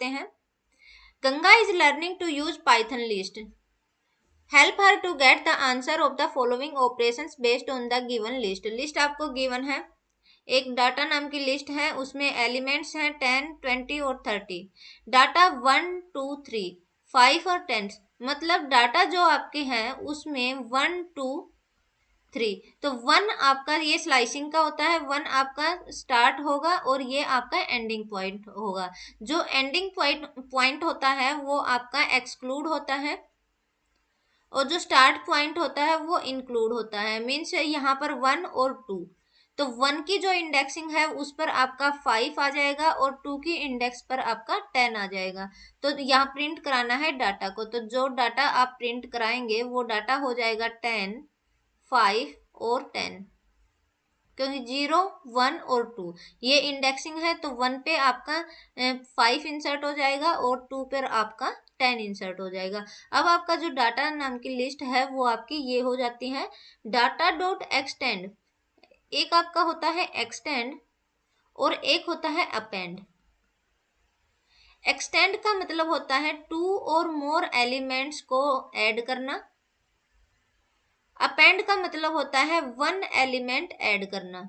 हैं। Ganga is learning to use Python list, help her to get the answer of the following operations based on the given list. List आपको given है, एक data नाम की list है, उसमें elements हैं 10, 20 और 30। डाटा 1, 2, 3, 5 और 10, मतलब डाटा जो आपके हैं उसमें 1, 2, 3। तो 1 आपका ये स्लाइसिंग का होता है, 1 आपका स्टार्ट होगा और ये आपका एंडिंग पॉइंट होगा। जो एंडिंग पॉइंट होता है वो आपका एक्सक्लूड होता है और जो स्टार्ट पॉइंट होता है वो इंक्लूड होता है। मीन्स यहाँ पर 1 और 2, तो 1 की जो इंडेक्सिंग है उस पर आपका 5 आ जाएगा और 2 की इंडेक्स पर आपका 10 आ जाएगा। तो यहाँ प्रिंट कराना है डाटा को, तो जो डाटा आप प्रिंट कराएंगे वो डाटा हो जाएगा 10, 5 और 10, क्योंकि 0, 1 और 2 ये इंडेक्सिंग है, तो 1 पे आपका 5 इंसर्ट हो जाएगा और 2 पर आपका 10 इंसर्ट हो जाएगा। अब आपका जो डाटा नाम की लिस्ट है वो आपकी ये हो जाती है डाटा डॉट एक्सटेंड। एक आपका होता है एक्सटेंड और एक होता है अपेंड। एक्सटेंड का मतलब होता है 2 और मोर एलिमेंट्स को ऐड करना। अपेंड का मतलब होता है 1 एलिमेंट ऐड करना।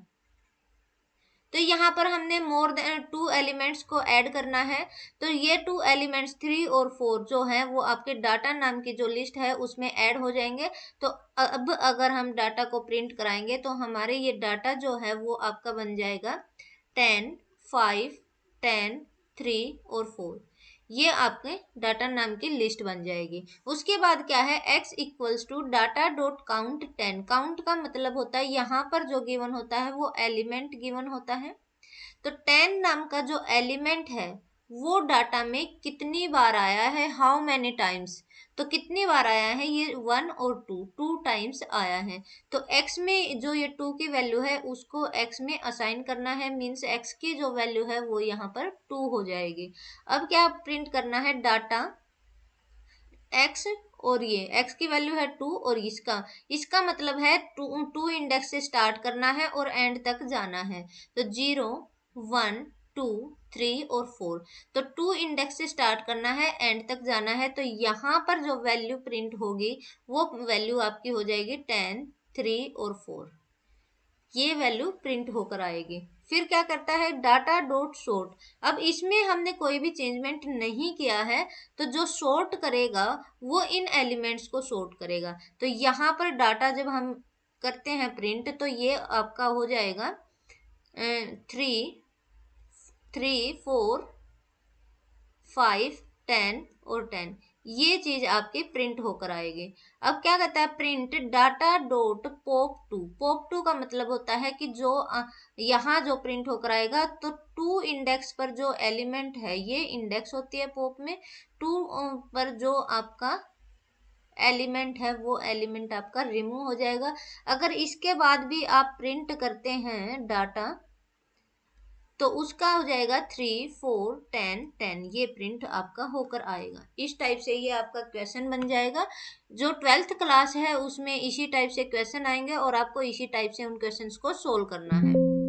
तो यहाँ पर हमने मोर देन 2 एलिमेंट्स को ऐड करना है, तो ये 2 एलिमेंट्स 3 और 4 जो है वो आपके डाटा नाम की जो लिस्ट है उसमें ऐड हो जाएंगे। तो अब अगर हम डाटा को प्रिंट कराएंगे तो हमारे ये डाटा जो है वो आपका बन जाएगा 10, 5, 10, 3 और 4। ये आपके डाटा नाम की लिस्ट बन जाएगी। उसके बाद क्या है, x equals to data dot count 10। Count का मतलब होता है यहाँ पर जो गिवन होता है वो एलिमेंट गिवन होता है। तो 10 नाम का जो एलिमेंट है वो डाटा में कितनी बार आया है, हाउ मैनी टाइम्स, तो कितनी बार आया है, ये 1 और 2 टाइम्स आया है। तो x में जो ये 2 की वैल्यू है उसको x में असाइन करना है, मीन्स x की जो वैल्यू है वो यहाँ पर 2 हो जाएगी। अब क्या प्रिंट करना है, डाटा x और ये x की वैल्यू है 2 और इसका मतलब है 2 इंडेक्स से स्टार्ट करना है और एंड तक जाना है। तो 0, 1, 2, 3 और 4, तो 2 इंडेक्स से स्टार्ट करना है, एंड तक जाना है। तो यहाँ पर जो वैल्यू प्रिंट होगी वो वैल्यू आपकी हो जाएगी 10, 3 और 4, ये वैल्यू प्रिंट होकर आएगी। फिर क्या करता है, डाटा डॉट सॉर्ट। अब इसमें हमने कोई भी चेंजमेंट नहीं किया है, तो जो सॉर्ट करेगा वो इन एलिमेंट्स को सॉर्ट करेगा। तो यहाँ पर डाटा जब हम करते हैं प्रिंट तो ये आपका हो जाएगा 3, 4, 5, 10 और 10, ये चीज आपकी प्रिंट होकर आएगी। अब क्या कहता है, print data dot pop 2। Pop 2 का मतलब होता है कि जो यहाँ जो प्रिंट होकर आएगा, तो 2 इंडेक्स पर जो एलिमेंट है, ये इंडेक्स होती है पॉप में, 2 पर जो आपका एलिमेंट है वो एलिमेंट आपका रिमूव हो जाएगा। अगर इसके बाद भी आप प्रिंट करते हैं डाटा तो उसका हो जाएगा 3, 4, 10, 10, ये प्रिंट आपका होकर आएगा। इस टाइप से ये आपका क्वेश्चन बन जाएगा। जो 12th क्लास है उसमें इसी टाइप से क्वेश्चन आएंगे और आपको इसी टाइप से उन क्वेश्चंस को सोल्व करना है।